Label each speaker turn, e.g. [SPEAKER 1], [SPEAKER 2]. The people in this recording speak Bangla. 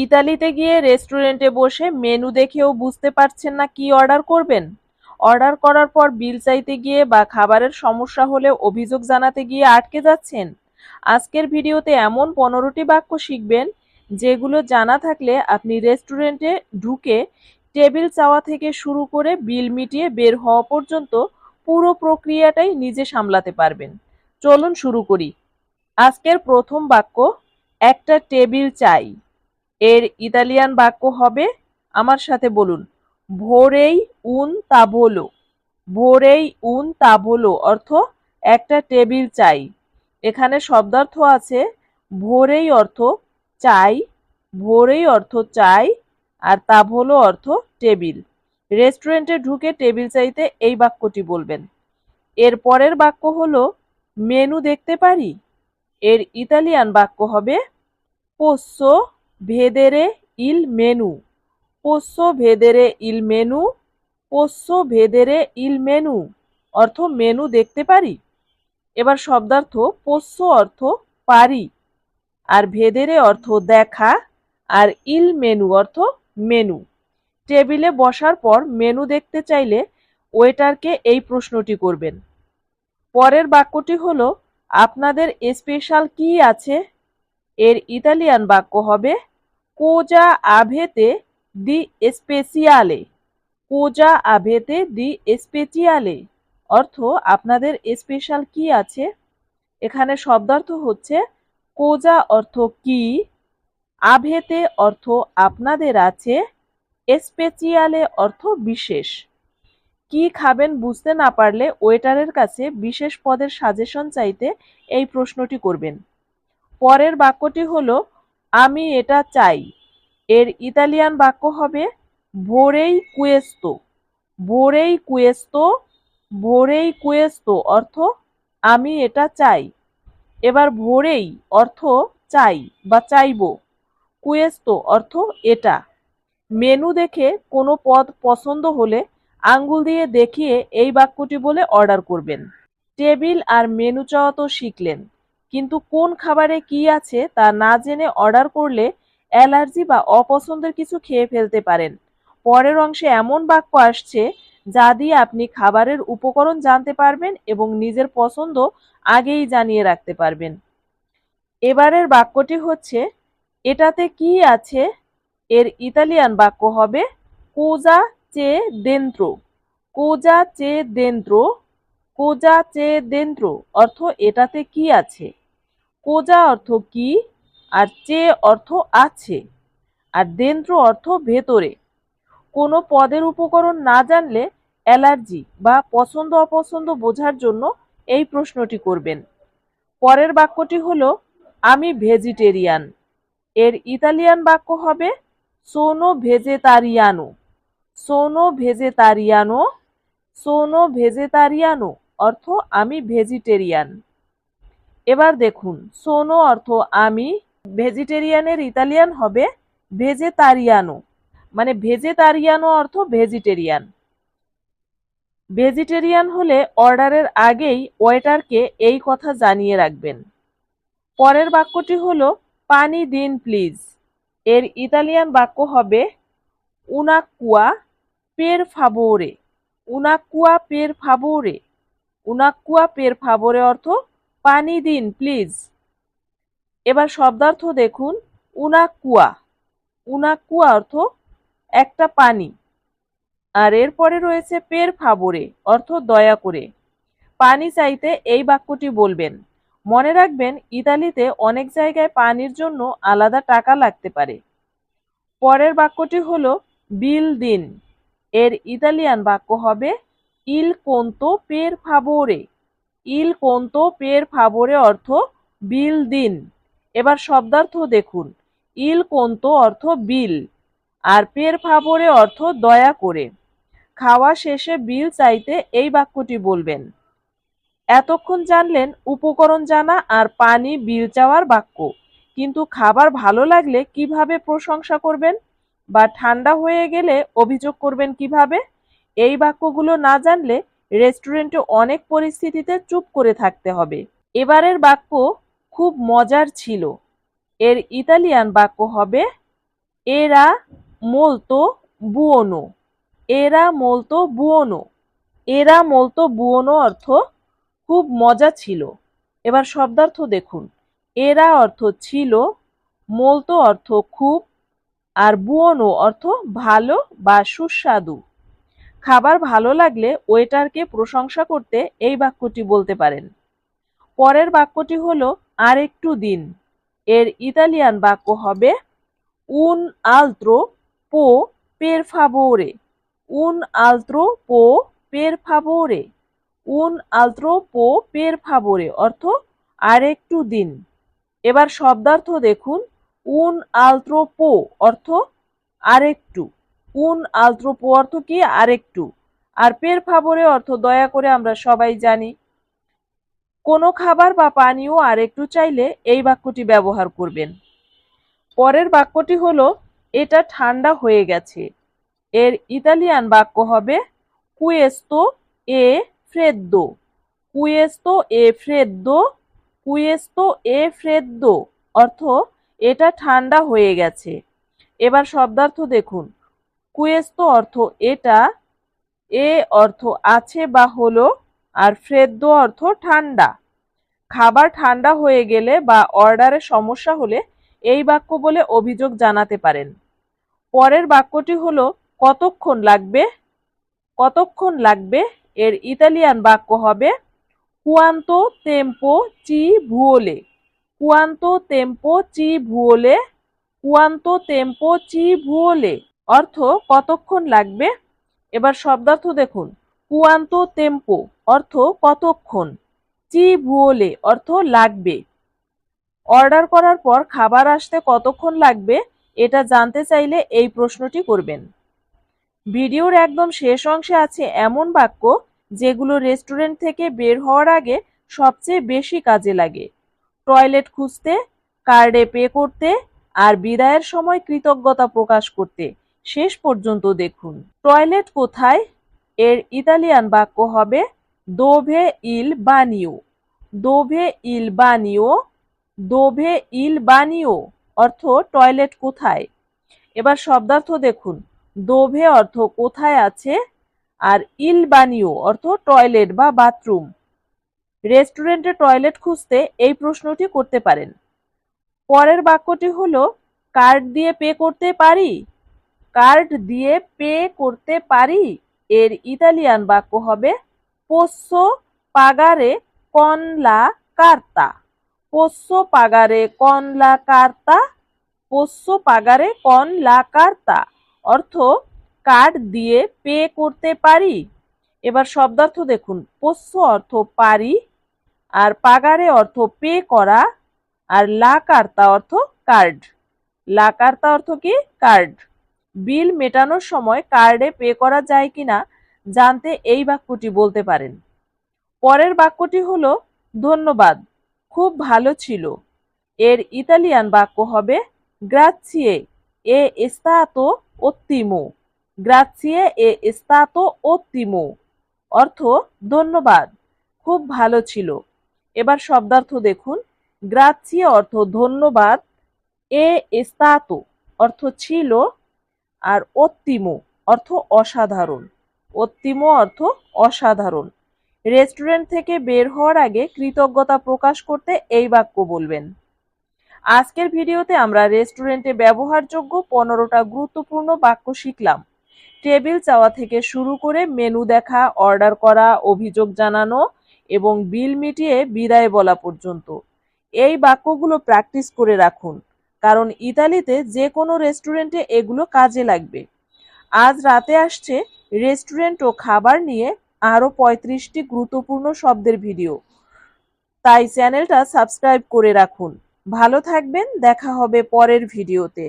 [SPEAKER 1] ইতালিতে গিয়ে রেস্টুরেন্টে বসে মেনু দেখেও বুঝতে পারছেন না কি অর্ডার করবেন। অর্ডার করার পর বিল চাইতে গিয়ে বা খাবারের সমস্যা হলে অভিযোগ জানাতে গিয়ে আটকে যাচ্ছেন। আজকের ভিডিওতে এমন 15টি বাক্য শিখবেন যেগুলো জানা থাকলে আপনি রেস্টুরেন্টে ঢুকে টেবিল চাওয়া থেকে শুরু করে বিল মিটিয়ে বের হওয়া পর্যন্ত পুরো প্রক্রিয়াটাই নিজে সামলাতে পারবেন। চলুন শুরু করি। আজকের প্রথম বাক্য, একটা টেবিল চাই। এর ইতালিয়ান বাক্য হবে, আমার সাথে বলুন, ভোরেই উন তাভোলো। ভোরেই উন তাভোলো অর্থ একটা টেবিল চাই। এখানে শব্দার্থ আছে ভোরেই অর্থ চাই, ভোরেই অর্থ চাই, আর তাভোলো অর্থ টেবিল। রেস্টুরেন্টে ঢুকে টেবিল চাইতে এই বাক্যটি বলবেন। এর পরের বাক্য হলো, মেনু দেখতে পারি। এর ইতালিয়ান বাক্য হবে পোস্সো ভেদেরে ইল মেনু। পোস্সো ভেদেরে ইল মেনু। পোস্সো ভেদেরে ইল মেনু অর্থ মেনু দেখতে পারি। এবার শব্দার্থ পোস্সো অর্থ পারি, আর ভেদেরে অর্থ দেখা, আর ইল মেনু অর্থ মেনু। টেবিলে বসার পর মেনু দেখতে চাইলে ওয়েটারকে এই প্রশ্নটি করবেন। পরের বাক্যটি হলো, আপনাদের স্পেশাল কি আছে? এর ইতালিয়ান বাক্য হবে কোজা আভেতে দি স্পেসিয়ালে। কোজা আভেতে দি স্পেচিয়ালে অর্থ আপনাদের স্পেশাল কি আছে। এখানে শব্দার্থ হচ্ছে কোজা অর্থ কি, আভেতে অর্থ আপনাদের আছে, স্পেচিয়ালে অর্থ বিশেষ। কি খাবেন বুঝতে না পারলে ওয়েটারের কাছে বিশেষ পদের সাজেশন চাইতে এই প্রশ্নটি করবেন। পরের বাক্যটি হলো, আমি এটা চাই। এর ইতালিয়ান বাক্য হবে ভোরেই কুয়েস্তো। ভোরেই কুয়েস্তো। ভোরেই কুয়েস্তো অর্থ আমি এটা চাই। এবার ভোরেই অর্থ চাই বা চাইবো, কুয়েস্তো অর্থ এটা। মেনু দেখে কোনো পদ পছন্দ হলে আঙ্গুল দিয়ে দেখিয়ে এই বাক্যটি বলে অর্ডার করবেন। টেবিল আর মেনু চাওয়া তো শিখলেন, কিন্তু কোন খাবারে কি আছে তা না জেনে অর্ডার করলে অ্যালার্জি বা অপছন্দের কিছু খেয়ে ফেলতে পারেন। পরের অংশে এমন বাক্য আসছে যা দিয়ে আপনি খাবারের উপকরণ জানতে পারবেন এবং নিজের পছন্দ আগেই জানিয়ে রাখতে পারবেন। এবারের বাক্যটি হচ্ছে, এটাতে কি আছে? এর ইতালিয়ান বাক্য হবে কোজা চে দেন্ত্রো। কোজা চে দেন্ত্রো। কোজা চে দেন্ত্রো অর্থ এটাতে কি আছে। কোজা অর্থ কি, আর চে অর্থ আছে, আর দেন্ত্রো অর্থ ভেতরে। কোনো পদের উপকরণ না জানলে অ্যালার্জি বা পছন্দ অপছন্দ বোঝার জন্য এই প্রশ্নটি করবেন। পরের বাক্যটি হলো, আমি ভেজিটেরিয়ান। এর ইতালিয়ান বাক্য হবে সোনো ভেজেতারিয়ানো। সোনো ভেজেতারিয়ানো। সোনো ভেজেতারিয়ানো অর্থ আমি ভেজিটেরিয়ান। এবার দেখুন, সোনো অর্থ আমি, ভেজিটেরিয়ানের ইতালিয়ান হবে ভেজেতারিয়ানো, মানে ভেজেতারিয়ানো অর্থ ভেজিটেরিয়ান। ভেজিটেরিয়ান হলে অর্ডারের আগেই ওয়েটারকে এই কথা জানিয়ে রাখবেন। পরের বাক্যটি হলো, পানি দিন প্লিজ। এর ইতালিয়ান বাক্য হবে উনাকুয়া পের ফাবোরে। উনাকুয়া পের ফাবোরে। উনাকুয়া পের ফাবোরে অর্থ পানি দিন প্লিজ। এবার শব্দার্থ দেখুন, উনাকুয়া। উনাকুয়া অর্থ একটা পানি, আর এরপরে রয়েছে পের ফাবোরে অর্থ দয়া করে। পানি চাইতে এই বাক্যটি বলবেন। মনে রাখবেন, ইতালিতে অনেক জায়গায় পানির জন্য আলাদা টাকা লাগতে পারে। পরের বাক্যটি হলো বিল দিন। এর ইতালিয়ান বাক্য হবে ইল কোন্তো পের ফাবোরে। ইল কোন্তো পের ফাবোরে অর্থ বিল দিন। এবার শব্দার্থ দেখুন, ইল কোন্তো অর্থ বিল, আর পের ফাবোরে অর্থ দয়া করে। খাওয়া শেষে বিল চাইতে এই বাক্যটি বলবেন। এতক্ষণ জানলেন উপকরণ জানা আর পানি বিল চাওয়ার বাক্য, কিন্তু খাবার ভালো লাগলে কিভাবে প্রশংসা করবেন বা ঠান্ডা হয়ে গেলে অভিযোগ করবেন কিভাবে? এই বাক্যগুলো না জানলে রেস্টুরেন্টে অনেক পরিস্থিতিতে চুপ করে থাকতে হবে। এবারের বাক্য খুব মজার ছিল। এর ইতালিয়ান বাক্য হবে Era molto buono. Era molto buono. এরা molto buono অর্থ খুব মজা ছিল। এবার শব্দার্থ দেখুন। এরা অর্থ ছিল, molto অর্থ খুব, আর buono অর্থ ভালো বা সুস্বাদু। খাবার ভালো লাগলে ওয়েটারকে প্রশংসা করতে এই বাক্যটি বলতে পারেন। পরের বাক্যটি হলো আরেকটু দিন। এর ইতালিয়ান বাক্য হবে un altro po' per favore. Un altro po' per favore. Un altro po' per favore অর্থ আরেকটু দিন। এবার শব্দার্থ দেখুন। un altro po' অর্থ আরেকটু। un altro po' অর্থ কি? আরেকটু। আর per favore অর্থ দয়া করে আমরা সবাই জানি। কোনো খাবার বা পানীয় আরেকটু চাইলে এই বাক্যটি ব্যবহার করবেন। পরের বাক্যটি হলো এটা ঠান্ডা হয়ে গেছে। এর ইতালিয়ান বাক্য হবে questo è freddo. Questo è freddo. Questo è freddo অর্থ এটা ঠান্ডা হয়ে গেছে। এবার শব্দার্থ দেখুন। questo অর্থ এটা, এ অর্থ আছে বা হলো, আর freddo অর্থ ঠান্ডা। খাবার ঠান্ডা হয়ে গেলে বা অর্ডারে সমস্যা হলে এই বাক্য বলে অভিযোগ জানাতে পারেন। পরের বাক্যটি হলো কতক্ষণ লাগবে। কতক্ষণ লাগবে এর ইতালিয়ান বাক্য হবে quanto tempo ci vuole. Quanto tempo ci vuole. Quanto tempo ci vuole অর্থ কতক্ষণ লাগবে। এবার শব্দার্থ দেখুন। quanto tempo অর্থ কতক্ষণ, ci vuole অর্থ লাগবে। অর্ডার করার পর খাবার আসতে কতক্ষণ লাগবে এটা জানতে চাইলে এই প্রশ্নটি করবেন। ভিডিওর একদম শেষ অংশে আছে এমন বাক্য যেগুলো রেস্টুরেন্ট থেকে বের হওয়ার আগে সবচেয়ে বেশি কাজে লাগে। টয়লেট খুঁজতে, কার্ডে পে করতে, আর বিদায়ের সময় কৃতজ্ঞতা প্রকাশ করতে। শেষ পর্যন্ত দেখুন। টয়লেট কোথায় এর ইতালিয়ান বাক্য হবে dove il bagno. dove il bagno. dove il bagno অর্থ টয়লেট কোথায়। এবার শব্দার্থ দেখুন। দোভে অর্থ কোথায় আছে, আর ইল বানিও অর্থ টয়লেট বা বাথরুম। রেস্টুরেন্টে টয়লেট খুঁজতে এই প্রশ্নটি করতে পারেন। পরের বাক্যটি হলো কার্ড দিয়ে পে করতে পারি। কার্ড দিয়ে পে করতে পারি এর ইতালিয়ান বাক্য হবে posso pagare con la carta. posso pagare con la carta. posso pagare con la carta অর্থ কার্ড দিয়ে পে করতে পারি। এবার শব্দার্থ দেখুন। posso অর্থ পারি, আর পাগারে অর্থ পে করা, আর লা কার্তা অর্থ কার্ড। লা কার্তা অর্থ কি? কার্ড। বিল মেটানোর সময় কার্ডে পে করা যায় কিনা জানতে এই বাক্যটি বলতে পারেন। পরের বাক্যটি হলো ধন্যবাদ, খুব ভালো ছিল। এর ইতালিয়ান বাক্য হবে grazie è stato ottimo. grazie è stato ottimo অর্থ ধন্যবাদ, খুব ভালো ছিল। এবার শব্দার্থ দেখুন। grazie অর্থ ধন্যবাদ, è stato অর্থ ছিল, আর ottimo অর্থ অসাধারণ। ottimo অর্থ অসাধারণ। রেস্টুরেন্ট থেকে বের হওয়ার আগে কৃতজ্ঞতা প্রকাশ করতে এই বাক্য বলবেন। আজকের ভিডিওতে আমরা রেস্টুরেন্টে ব্যবহারযোগ্য 15টা গুরুত্বপূর্ণ বাক্য শিখলাম। টেবিল চাওয়া থেকে শুরু করে মেনু দেখা, অর্ডার করা, অভিযোগ জানানো এবং বিল মিটিয়ে বিদায় বলা পর্যন্ত। এই বাক্যগুলো প্র্যাকটিস করে রাখুন, কারণ ইতালিতে যে কোনো রেস্টুরেন্টে এগুলো কাজে লাগবে। আজ রাতে আসছে রেস্টুরেন্ট ও খাবার নিয়ে আরও 35টি গুরুত্বপূর্ণ শব্দের ভিডিও, তাই চ্যানেলটা সাবস্ক্রাইব করে রাখুন। ভালো থাকবেন, দেখা হবে পরের ভিডিওতে।